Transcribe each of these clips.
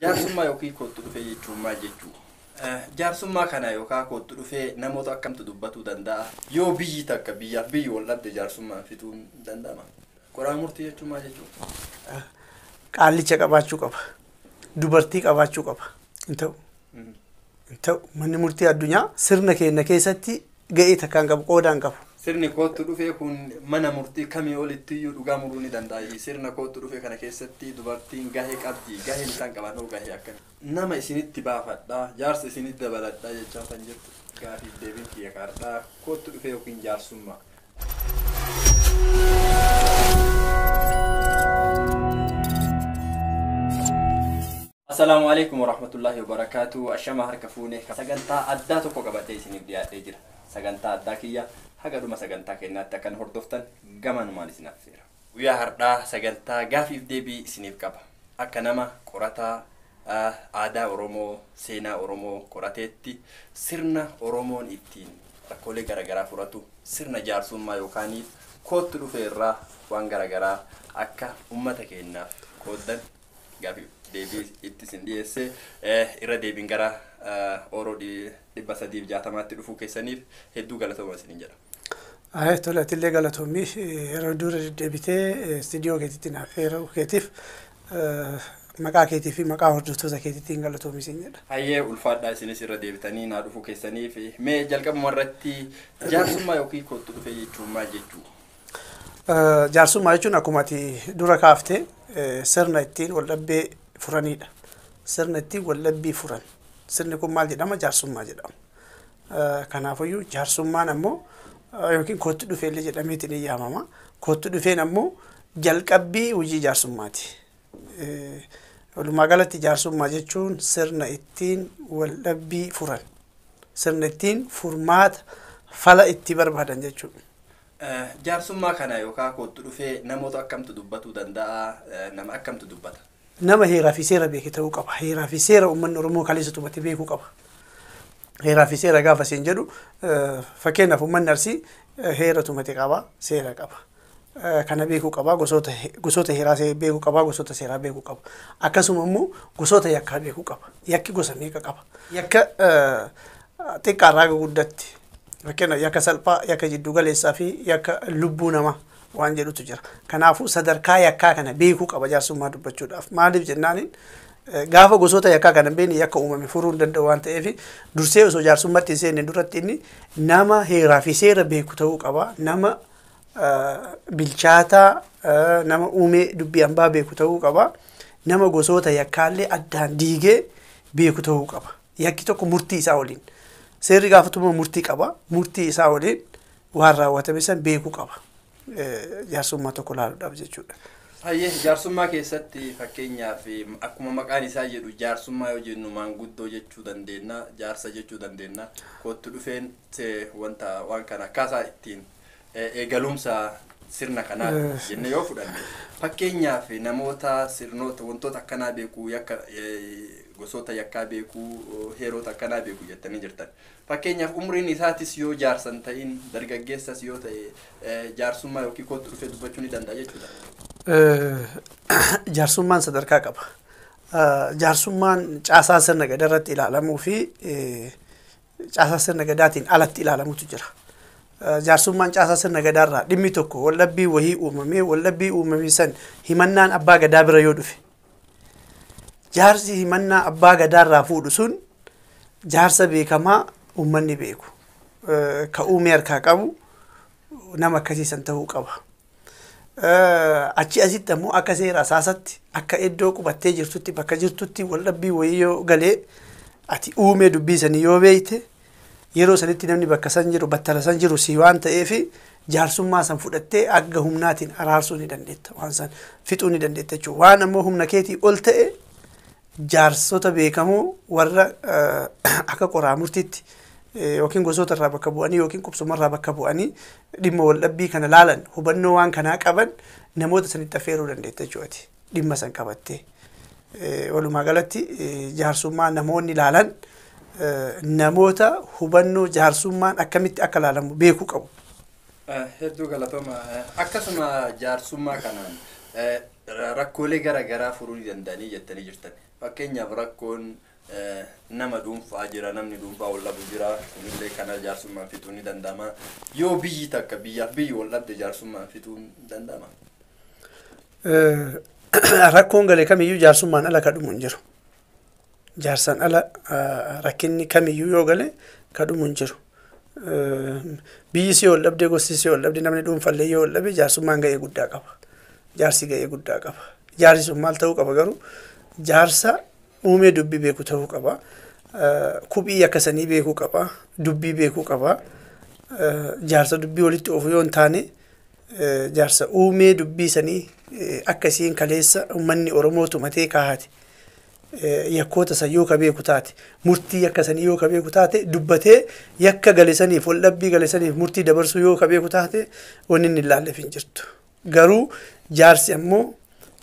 Jaarsummaa yookiin kootti dhufee jechuun maal jechuudha? Jaarsummaa kana yookaan kootti dhufee namoota akkamtu dubbatuu danda'a? Yoo biyyi takka biyyaaf biyyi wal dhabde jaarsummaan fixuun danda'ama? Qoraa murtii jechuun maal jechuudha? Qaallicha qabaachuu qaba. Dubartii qabaachuu qaba. Hin ta'u manni murtii addunyaa sirna keenya keessatti ga'ee takkaan qabu qoodaan qabu. Sirni kootti dhufee kun mana murtii kamii olitti iyyuu dhugaa muruu ni danda'a. Sirna kootti dhufee kana keessatti dubartiin gahee qabdi. Gaheen isaan qaban hoo gahee akkami? Nama isinitti baafadhaa, jaarsa isinitti dabaladhaa jechaa kan jirtu. Gaafiif deebiin kiyya kaardhaa kootti dhufee yookiin jaarsummaa. Assalaamu alaikum warahmatullahi wabarakatuh. Ashama harka fuune sagantaa addaa tokko qabatee isiniif dhiyaatee jira. Sagantaa addaa kiyya haga dhuma sagantaa keenyaatti akkan hordoftan gamanumaan isin affeera. Guyyaa har'aa sagantaa gaafiif deebii isiniif qaba. Akka nama qorataa aadaa Oromoo, seenaa Oromoo qorateetti sirna Oromoon ittiin rakkoolee garaagaraa furatu sirna jaarsummaa yookaan kootti dhufee irraa waan garaagaraa akka uummata keenyaaf qooddan gaafiif deebii itti isin dhiyeesse irra deebiin gara Oroo 360 dhufuu keessaniif hedduu galatoomaa isiniin jedha. Tola tillee galatoomii yeroo dura deebitee istiidiyoo keetitti naaf yeroo keetiif maqaa keetii fi maqaa hordoftoota keetiitiin galatoomii isin jedha. Hayyee ulfaadhaa isinis irra deebitanii naa dhufuu keessaniif mee jalqabuma irratti jaarsummaa yookiin kootti dhufee jechuun maal jechuudha? Jaarsummaa jechuun akkuma ati dura kaaftee sirna ittiin wal dhabbee furanidha. Sirna ittiin wal dhabbii furan. Sirni kun maal jedhama? Jaarsummaa jedhama. Kanaafiyyuu jaarsummaan ammoo yookiin kootti dhufeellee jedhameetiin ni yaamama. Kootti dhufeen ammoo jalqabbii hojii jaarsummaati. Walumaa galatti jaarsummaa jechuun sirna ittiin wal dhabbii furan. Sirna ittiin furmaata fala itti barbaadan jechuudha. Jaarsummaa kana yookaan kootti dhufee namoota akkamtu dubbatuu danda'a? Nama akkamtu dubbata? Nama heeraa fi seera beeke ta'uu qaba. Heeraa fi seera uummanni Oromoo kaleessa tubatte beekuu qaba. Heeraa fi seera gaafa isin jedhu fakkeenyaaf uummanni Arsii heera tumate qaba, seera qaba. Kana beekuu qaba, gosoota heeraa beekuu qaba, gosoota seeraa beekuu qaba. Akkasuma immoo gosoota yakkaa beekuu qaba. Yakki gosa meeqa qaba? Yakka xiqqaarraa guddatti. Fakkeenyaaf yakka salphaa, yakka jiddu galeessaa fi yakka lubbuu namaa waan jedhutu jira. Kanaafuu sadarkaa yakkaa kana beekuu qaba jaarsummaa dubbachuudhaaf. Maaliif jennaaniin gaafa gosoota yakkaa kana beekne yakka uumame furuu hin danda'u waan ta'eef dursee osoo jaarsummaatti hin seenne duratti inni nama heeraa fi seera beeku ta'uu qaba. Nama bilchaataa nama uumee dubbii hambaa beeku ta'uu qaba. Nama gosoota yakkaallee addaan diigee beeku ta'uu qaba. Yakki tokko murtii isaa waliin. Seerri gaafatuma murtii qaba. Murtii isaa waliin waan raawwatame san beekuu qaba. Jaarsummaa tokko laaluudhaaf jechuudha. Hayyee jaarsummaa keessatti fakkeenyaaf akkuma maqaan isaa jedhu jaarsummaa yoo jennu maanguddoo jechuu dandeenya, jaarsa jechuu dandeenya. Kootti dhufeen waan kana akkaataa ittiin eegalumsa sirna kanaa jennee yoo fudhanne fakkeenyaaf namoota sirnoota wantoota akkanaa beekuu yakka gosoota yakkaa beekuu heerota akkanaa beekuu jettanii jirtan. Fakkeenyaaf umriin isaatis yoo jaarsan ta'in dargaggeessas yoo ta'e jaarsummaa yookiin kootti dhufee dubbachuu ni danda'a jechuudha. Jaarsummaan sadarkaa qaba. Jaarsummaan caasaa sirna gadaa irratti ilaalamuu fi caasaa sirna gadaatiin alatti ilaalamutu jira. Jaarsummaan caasaa sirna gadaarraa dhimmi tokko waldhabbii wahii uumamee waldhabbii uumamee san himannaan abbaa gadaa bira yoo dhufe jaarsi himannaa abbaa gadaarraa fuudhu sun jaarsa beekamaa uummanni beeku ka uumee harkaa qabu nama akkasiisan ta'uu qaba. Achi asitti ammoo akka seera asaasatti akka iddoo qubattee jirtutti bakka jirtutti waldhabbii wayii yoo galee ati uumee dubbii sanii yoo beekte yeroo sanitti namni bakka san jiru battala san jiru si waan ta'eef jaarsummaa san fudhattee akka humnaatiin araarsuu ni dandeetta waan san fixuu ni dandeetta jechuudha. Waan ammoo humna keetii ol ta'e jaarsota beekamoo warra akka qoraa murtiitti yookiin gosoota irraa bakka bu'anii yookiin qubsuma irraa bakka bu'anii dhimma waldhabbii kana laalan hubannoo waan kanaa qaban namoota sanitti affeeruu dandeetta jechuudha. Dhimma san qabattee walumaa galatti jaarsummaa namoonni laalan namoota hubannoo jaarsummaan akkamitti akka laalamu beekuu qabu. Hedduu galatooma akkasuma jaarsummaa kanaan rakkoolee garaa furuu danda'anii jettanii jirtan. Fakkeenyaaf rakkoon nama dhuunfaa jira, namni dhuunfaa wal dhabu jira, kunillee kana jaarsummaan fixuu ni danda'ama. Yoo biyyi takka biyyaaf biyyi wal dhabde jaarsummaan fixuu ni danda'ama. Rakkoon galee kamiyyuu jaarsummaan ala kadhumu hin jiru. Jaarsaan ala rakkinni kamiyyuu yoo gale kadhumu hin jiru. Biyyi si wal dhabde, gosti si wal dhabde, namni dhuunfallee yoo wal dhabe jaarsummaan ga'ee guddaa qaba. Jaarsi ga'ee guddaa qaba. Jaarsi sun maal ta'uu qaba garuu jaarsa uumee dubbii beeku ta'uu qaba. Kuphii akkasanii beekuu qaba. Dubbii beekuu qaba. Jaarsa dubbii walitti oofu yoo hin taane jaarsa uumee dubbii sanii akkasiin kaleessa uummanni Oromoo tumatee kaahate. Yakkoota san yoo ka beeku taate, murtii akkasanii yoo ka beeku taate, dubbatee yakka galesaniif wal dhabbii galesaniif murtii dabarsuu yoo ka beeku taate wanni inni ilaalleef hin jirtu. Garuu jaarsi ammoo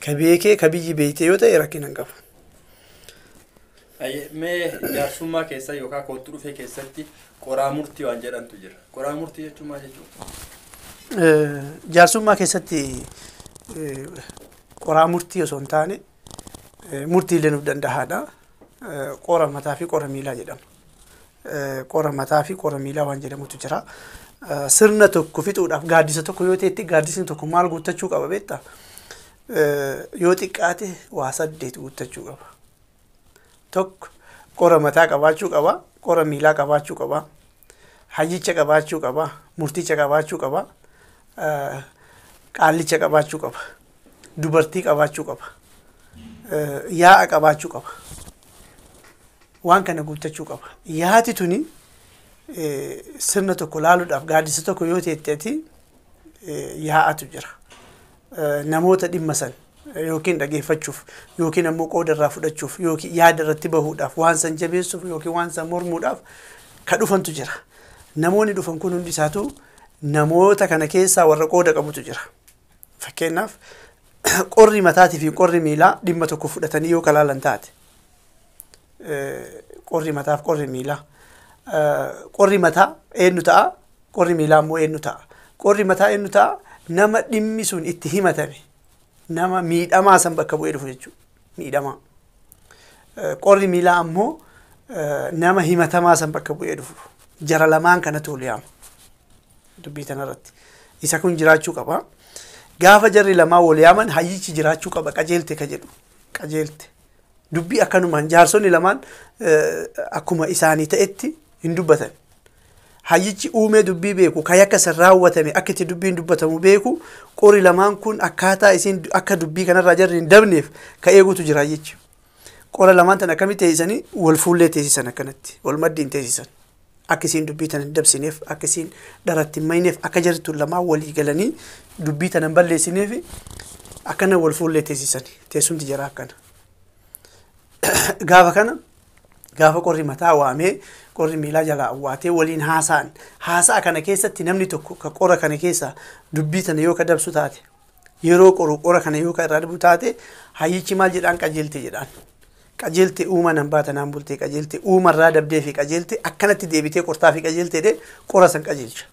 ka beekee ka biyyi beeyte yoo ta'e rakkina hin qabu. Mee jaarsummaa keessa yookaan kootti dhufee keessatti qoraa murtii waan jedhamtu jira. Qoraa murtii jechuun maal jechuudha? Jaarsummaa keessatti qoraa murtii osoo hin taane murtii illee nuuf danda'aadha. Qora mataa fi qora miilaa jedhama. Qora mataa fi qora miilaa waan jedhamutu jira. Sirna tokko fixuudhaaf gaaddisa tokko yoo ta'etti gaaddisni tokko maal guuttachuu qaba beektaa? Yoo xiqqaate waa 8 guuttachuu qaba. Tokko qora mataa qabaachuu qaba, qora miilaa qabaachuu qaba, hayyicha qabaachuu qaba, murticha qabaachuu qaba, qaallicha qabaachuu qaba, dubartii qabaachuu qaba, yaa'a qabaachuu qaba. Waan kana guuttachuu qaba. Yaati tuni sirna tokko laaluudhaaf gaaddisa tokko yoo ta'etti yaa'atu jira. Namoota dhimma san yookiin dhageeffachuuf yookiin ammoo qooda irraa fudhachuuf yookiin yaada irratti bahuudhaaf waan san jabeessuuf yookiin waan san mormuudhaaf ka dhufantu jira. Namoonni dhufan kun hundi isaatu namoota kana keessaa warra qooda qabutu jira. Fakkeenyaaf qorri mataatii fi qorri miilaa dhimma tokko fudhatanii yoo kalaalan taate qorri mataaf qorri miilaa qorri mataa eenyu ta'a, qorri miilaa ammoo eenyu ta'a. Qorri mataa eenyu ta'a, nama dhimmi sun itti himatame, nama miidhamaa san bakka bu'ee dhufu jechuudha. Miidhamaa. Qorri miilaa ammoo nama himatamaa san bakka bu'ee dhufu. Jara lamaan kanatu ol yaama. Dubbii tanarratti. Isa kun jiraachuu qaba. Gaafa jarri lamaa wal yaaman hayyichi jiraachuu qaba. Qajeelte ka jedhu. Qajeelte. Dubbii akkanumaan jaarsonni lamaan akkuma isaanii ta'etti hin dubbatan. Hayyichi uumee dubbii beeku, kan akka san raawwatame akka itti dubbiin dubbatamu beeku, qori lamaan kun akkaataa isiin akka dubbii kanarraa jarri hin dabneef ka eegutu jira hayyichi. Qora lamaan tan akkamitti teessisanii wal fuullee teessisan akkanatti, wal maddiin teessisan. Akka isiin dubbii tan hin dabsineef, akka isiin dharatti hin mayneef, akka jarri lamaan walii galanii dubbii tan hin balleessineef akkana wal fuullee teessisan. Teessumti jira akkana. Gaafa kana gaafa qorri mataa waamee qorri miilaa jalaa awwaatee waliin haasa'an. Haasa'a kana keessatti namni tokko ka qora kana keessa dubbii tana yoo ka dabsu taate, yeroo qoru qora kana yoo ka irraa dhabu taate, hayyichi maal jedhaan qajeelte jedhaan. Qajeelte uuma nan baata naan bultee qajeelte uumarraa dabdee fi qajeelte akkanatti deebitee qortaa fi qajeelteedhe qora san qajeelcha.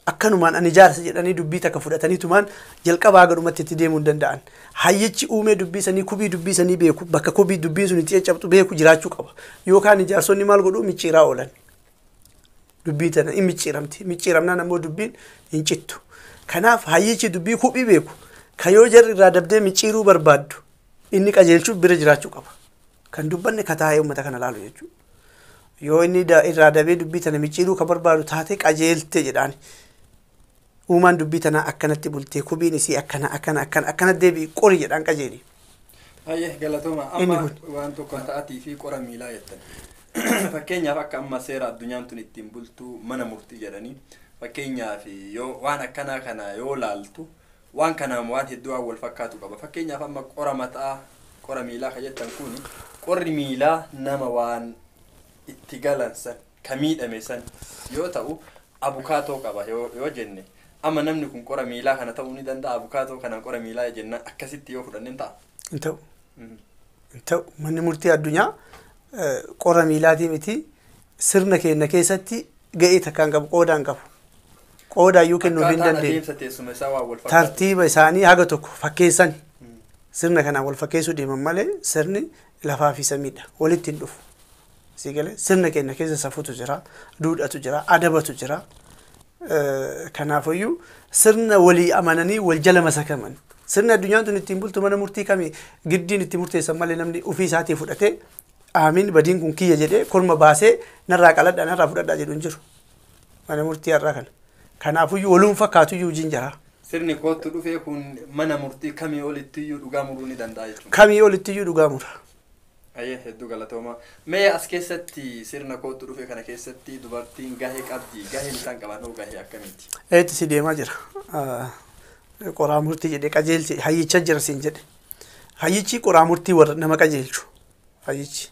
Akkanumaan ani jaarsa jedhanii dubbii takka fudhataniitumaan jalqabaa gadhumatti itti deemuu hin danda'an. Hayyichi uumee dubbii sanii kubii dubbii sanii beeku, bakka kubii dubbiin sun itti caccabtu beeku jiraachuu qaba. Yookaan ijaarsonni maal godhuu micciiraa oolan. Dubbii tana hin micciiramti. Micciiramnaan ammoo dubbiin hin cittu. Kanaaf hayyichi dubbii kubii beeku. Kan yoo jarri irraa dabdee micciiruu barbaaddu inni qajeelchuuf bira jiraachuu qaba. Kan dubbanne ka taa'ee uummata kana laalu jechuudha. Yoo inni irraa dabee dubbii tana micciiruu ka barbaadu taate qajeelte jedhaani. Uumaan dubbii tanaa akkanatti bultee kubiin isii akkana deebii qori jedhaan qajeeli. Hayyee galatooma amma waan tokko ta'atii fi qora miilaa jettan. Fakkeenyaaf akka amma seera addunyaan tun ittiin bultu mana murtii jedhanii fakkeenyaaf yoo waan akkanaa kana yoo laaltu waan kanaan waan hedduu wal fakkaatu qaba. Fakkeenyaaf amma qora mataa qora miilaa ka jettan kun qorri miilaa nama waan itti galansan ka miidhame san yoo ta'u abukaatoo qaba yoo jenne. Amma namni kun qora miilaa kana ta'uu ni danda'a. Abukaatoo kana qora miilaa jenna akkasitti yoo fudhanne ta'a. Hin ta'u. Hin ta'u. Manni murtii addunyaa qora miilaatii miti sirna keenya keessatti ga'ee takkaan qabu qoodaan qabu. qoodaayyuu kennuuf hin Akkaataan dandeenye. adeemsa teessuma isaa waan wal fakkaatu. Tartiiba isaanii haga tokko fakkeessan sirna kanaan wal fakkeessuu deeman malee sirni lafaa fi samiidha walitti hin dhufu. Sigalee sirna keenya keessa safuutu jira, duudhatu jira, adabatu jira. Kanaafiyyuu sirna walii amananii wal jala masakaman. Sirna addunyaan tun ittiin bultu mana murtii kamii giddiin itti murteessan malee namni ofii isaatii fudhatee aamin badiin kun kiyya jedhee korma baasee narraa qaladhaa narraa fudhadhaa jedhu hin jiru. Mana murtii har'aa kana. Kanaafiyyuu waluun fakkaatuyyuu jinjara. Sirni kootu dhufee kun mana murtii kamii olittiyyuu dhugaa muruu ni danda'a jechuudha. Kamii olittiyyuu dhugaa mura. Ayyee hedduu galatooma. Mee as keessatti sirna kootu dhufe kana keessatti dubartiin gahee qabdi. Gaheen isaan qaban hoo gahee akkamiiti? Eetti si deemaa jira. Qoraa murtii jedhee qajeelche hayyicha jira siin jedhe. Hayyichi qoraa murtii warra nama qajeelchu. Hayyichi.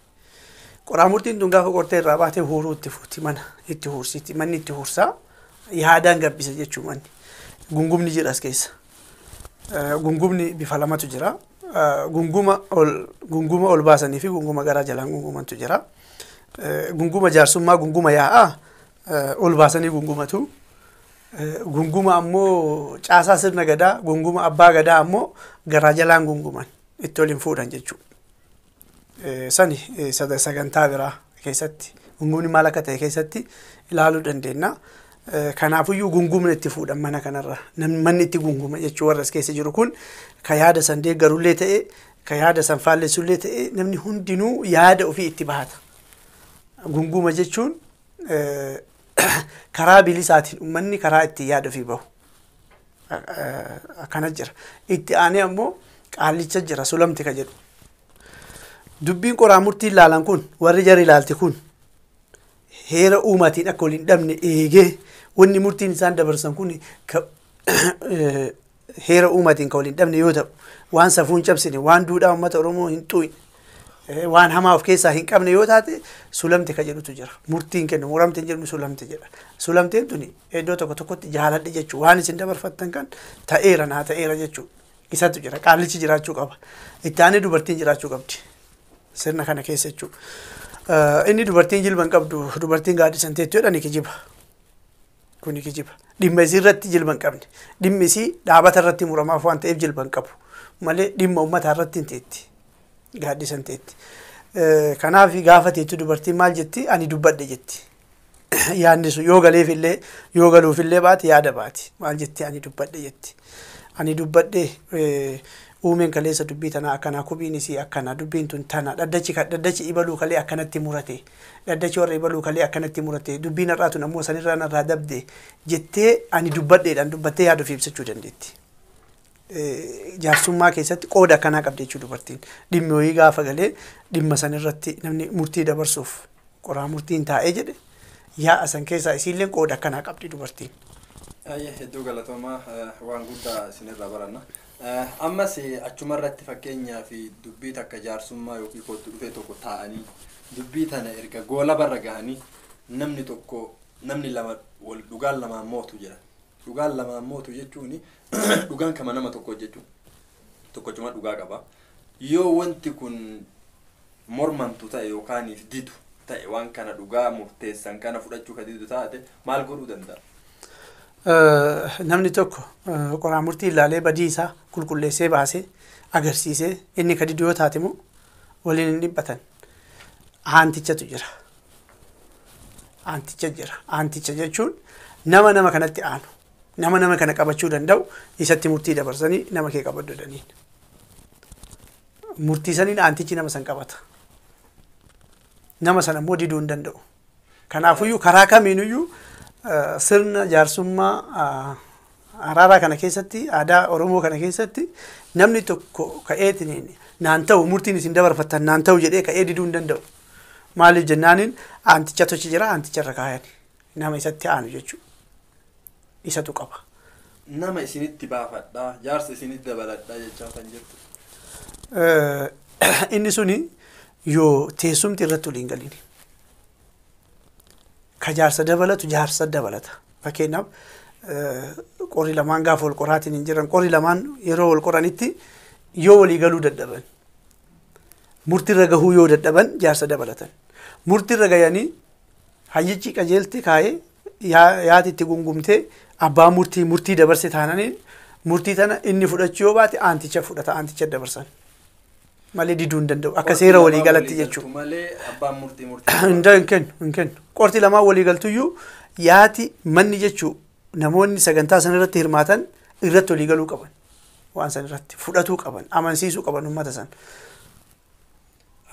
Qoraa murtiin tun gaafa qortee irraa baatee huuruu itti fuuti mana itti huursiti manni itti huursaa yaadaan gabbisa jechuu manni. Gungumni jira as keessa. Gungumni bifa lamatu jira. Gunguma ol baasanii fi gunguma garaa jalaan gungumantu jira. Gunguma jaarsummaa gunguma yaa'aa ol baasanii gungumatu. Gunguma ammoo caasaa sirna gadaa gunguma abbaa gadaa ammoo garaa jalaan gunguman itti waliin fuudhan jechuudha. Sani sagantaa biraa keessatti gungumni maal akka ta'e keessatti ilaaluu dandeenya. Kanaafiyyuu gungumni itti fuudhan mana kanarra manni itti gunguma jechuu warra as keessa jiru kun ka yaada san deeggarullee ta'e ka yaada san faallessullee ta'e namni hundinuu yaada ofii itti bahata. Gunguma jechuun karaa bilisaatiin uummanni karaa itti yaada ofii bahu akkana jira. Itti aanee ammoo qaallicha jira sulamti ka jedhu. Dubbiin qoraa murtii ilaalan kun warri jara ilaalti kun heera uumaatiin akka waliin dhabne eegee wanni murtiin isaan dabarsan kun heera uumaatiin ka waliin dhabne yoo ta'u waan safuun cabsine waan duudhaa uummata Oromoo hin xu'ine waan hamaa of keessaa hin qabne yoo taate sulamte ka jedhutu jira. Murtiin kennu muramte jedhu sulamte jedha. Sulamteen tuni iddoo tokko tokkotti jaaladhe jechuu waan isin dabarfattan kan ta'eera naa ta'eera jechuu isatu jira. Qaallichi jiraachuu qaba. Itti aanee dubartiin jiraachuu qabdi. Sirna kana keessa jechuudha. Inni dubartiin jilban qabdu dubartiin gaaddisanteetti jedhani kijiba. Kuni kijiba. Dhimma isii irratti jilban qabne. Dhimmi isii dhaabata irratti muramaaf waan ta'eef jilban qabu. Malee dhimma uummataa irratti hin teetti. Gaaddisanteetti. Kanaaf gaafa teettu dubartiin maal jetti? Ani dubbadhe jetti. Yaadni sun yoo galeefillee yoo galuufillee baate yaada baati. Maal jetti? Ani dubbadhe jetti. Ani dubbadhe uumeen kaleessa dubbii tanaa akkanaa kubiin isii akkanaa dubbiin tun tana dhaddachi ibaluu kalee akkanatti murate dhaddachi warra ibaluu kalee akkanatti murate dubbiin har'aa tun ammoo sanirraa narraa dabde jettee ani dubbadheedhaan dubbattee yaada ofii ibsachuu dandeetti. Jaarsummaa keessatti qooda akkanaa qabdi jechuudha dubartiin. Dhimmi wayii gaafa galee dhimma sanirratti namni murtii dabarsuuf qoraa murtiin taa'ee jedhe yaa'a san keessaa isiillee qooda akkanaa qabdi dubartiin. Hedduu galatoomaa waan guddaa isinirraa baranna. Ammas achuma irratti fakkeenyaa fi dubbii takka jaarsummaa yookiin kootu dhufee tokko taa'anii dubbii tana erga goola barra gahanii namni lama wal dhugaan lamaan mootu jira. Dhugaan lamaan mootu jechuun dhugaan kama nama tokko jechuun tokkochuma dhugaa qaba. Yoo wanti kun mormantu ta'e yookaan didu ta'e waan kana dhugaa murteessan kana fudhachuu ka didu taate maal godhuu danda'a? Namni tokko qoraa murtii ilaalee badii isaa qulqulleessee baasee agarsiisee inni ka didu yoo taate immoo waliin hin dhibbatan. Aantichatu jira. Aanticha jira. Aanticha jechuun nama kanatti aanu. Nama kana qabachuu danda'u isatti murtii dabarsanii nama kee qabaddu daniin. Murtii saniin aantichi nama san qabata. Nama sana immoo diduu hin danda'u. Kanaafuyyuu karaa kamiinuyyuu sirna jaarsummaa araaraa kana keessatti aadaa Oromoo kana keessatti namni tokko ka'eetiin naan ta'u murtiin isin dabarfattan naan ta'u jedhee ka'ee diduu hin danda'u. Maaliif jennaaniin aanticha tochi jira aanticha irra kaayani nama isatti aanu jechuudha. Isatu qaba. Nama isinitti baafadhaa jaarsa isinitti dabaladhaa jechaa kan jirtu. Inni suni yoo teessumti irratti waliin galini. Ka jaarsa dabalatu jaarsa dabalata. Fakkeenyaaf qorri lamaan gaafa wal qoraatiin hin jiran qorri lamaan yeroo wal qoranitti yoo walii galuu dadhaban murtiirra gahuu yoo dadhaban jaarsa dabalatan. Murtiirra gayanii hayyichi qajeelte kaayee yaati itti gungumtee abbaa murtii dabarse taananiin murtii tana inni fudhachuu yoo baate aanticha fudhata aanticha dabarsan malee diduu hin danda'u akka seera walii galatti jechuudha. Malee abbaan murtii hin kennu qorti lamaa walii galtuyyuu yaati manni jechuu namoonni sagantaa san irratti hirmaatan irratti walii galuu qaban waan san irratti fudhatuu qaban amansiisuu qaban uummata san.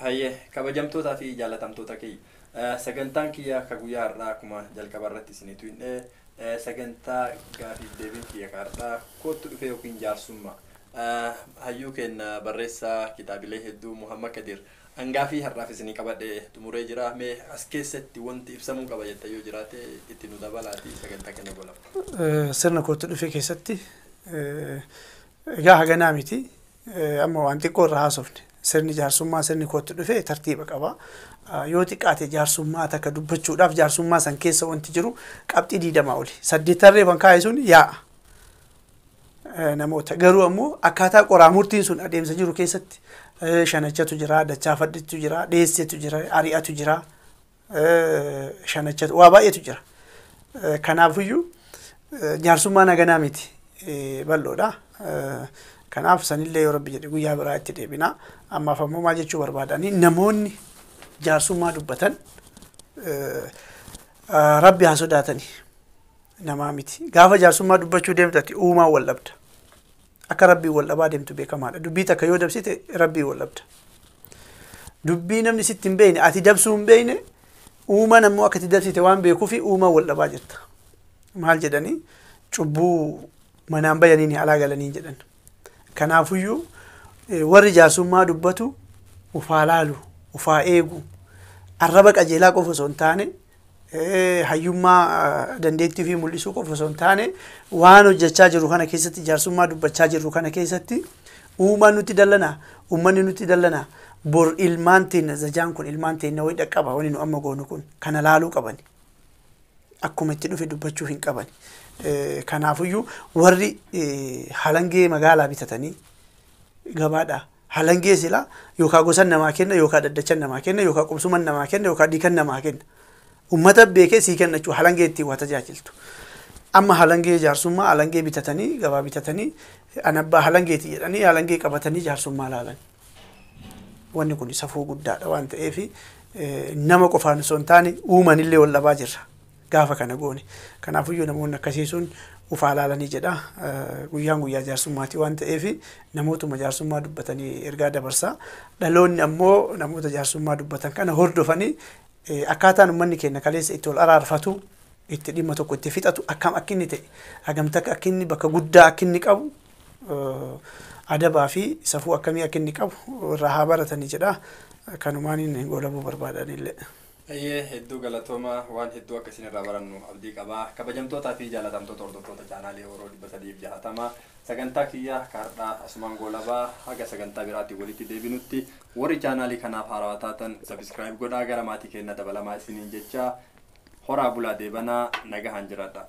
Hayyee kabajamtootaa fi jaalatamtoota kiyya sagantaan kiyya akka guyyaa har'aa akkuma jalqaba irratti isinitu hin sagantaa gaafiif deebiin kiyya har'aa kootu dhufee yookiin jaarsummaa hayyuu kenna barreessaa kitaabilee hedduu Muhammad Kadir hangaafii har'aaf isinii qabadhe xumuree jira mee as keessatti wanti ibsamuu qaba jetta yoo jiraate itti nu dabalaati sagantaa kenna golama. Sirna kootu dhufee keessatti egaa haganaa miti amma waan xiqqoo irraa haasofne sirni jaarsummaa sirni kootu dhufee tartiiba qaba. Yoo xiqqaate jaarsummaa takka dubbachuudhaaf jaarsummaa san keessa wanti jiru qabxii 20 oli 8 tarreeffan kaa'e sun yaa'a. Namoota garuu ammoo akkaataa qoraa murtiin sun adeemsa jiru keessatti shanachatu jira, dachaafadhitu jira, dheessetu jira, ari'atu jira, shanachatu waa baay'eetu jira. Kanaafiyyuu jaarsummaan haganaa miti bal'oodha. Kanaaf sanillee yoo rabbi jedhe guyyaa biraa itti deebina. Ammaaf ammoo maal jechuu barbaadanii namoonni jaarsummaa dubbatan rabbi haa sodaatanii namaa miti. Gaafa jaarsummaa dubbachuu deemtati uumaan wal dhabda. Akka rabbii wal dhabaa deemtu beekamaadha. Dubbii takka yoo dabsite rabbii wal dhabda. Dubbii namni sitti hin beekne ati dabsuu hin beekne uumaan ammoo akka ati dabsite waan beekuufi uumaan wal dhabaa jirta. Maal jedhanii cubbuu manaan bayaniin alaa galanii jedhan. Kanaafiyyuu warri jaarsummaa dubbatu ufaa laalu, ufaa eegu, arraba qajeelaa qofa osoo hin taane hayyummaa dandeettii fi mul'isuu qofa osoo hin taane waan hojjechaa jiru kana keessatti jaarsummaa dubbachaa jiru kana keessatti uumaan nutti dallana, uummanni nutti dallana, bor ilmaan teenya zajaan kun ilmaan teenya wayii dhaqqaba wani nu amma goonu kun kana laaluu qabani. Akkuma itti dhufe dubbachuu hin qabani. Kanaafiyyuu warri halangee magaalaa bitatanii gabaadha. Halangee sila yookaan gosan namaa kenna yookaan daddachan namaa kenna yookaan qubsuman namaa kenna yookaan dhiikan namaa kenna. Uummata beekee sii kenna jechuudha halangee ittiin waa tajaajiltu. Amma halangee jaarsummaa halangee bitatanii gabaa bitatanii anabbaa halangeeti jedhanii halangee qabatanii jaarsummaa laalan. Wanni kun safuu guddaadha waan ta'eef nama qofaan osoo hin taane uumanillee wal dhabaa jirra. Gaafa kana goone. Kanaafiyyuu namoonni akkasii sun ufaa laalanii jedha. Guyyaan guyyaa jaarsummaati waan ta'eef namootuma jaarsummaa dubbatanii ergaa dabarsa. Dhaloonni ammoo namoota jaarsummaa dubbatan kana hordofanii akkaataan uummanni keenya kaleessa itti wal araarfatu itti dhimma tokko itti fixatu akkam akka inni ta'e hagamta akka inni bakka guddaa akka inni qabu adabaa fi safuu akkamii akka inni qabu irraa haa baratanii jedha. Kanumaan hin goolabuu barbaadanillee. Hedduu galatooma waan hedduu akkasiin irraa barannu abdii qabaa. Kabajamtootaa fi jaalatamtoota hordoftoota chaanaalii Oromoo 360 sagantaa kiyya kaardhaa asumaan goolabaa haga sagantaa biraatti walitti deebinutti warri chaanaalii kanaaf haarawaa taatan subscribe godhaa gara maatii keenya dabalamaa isiniin jecha horaa bulaa deebanaa nagahaan jiraadha.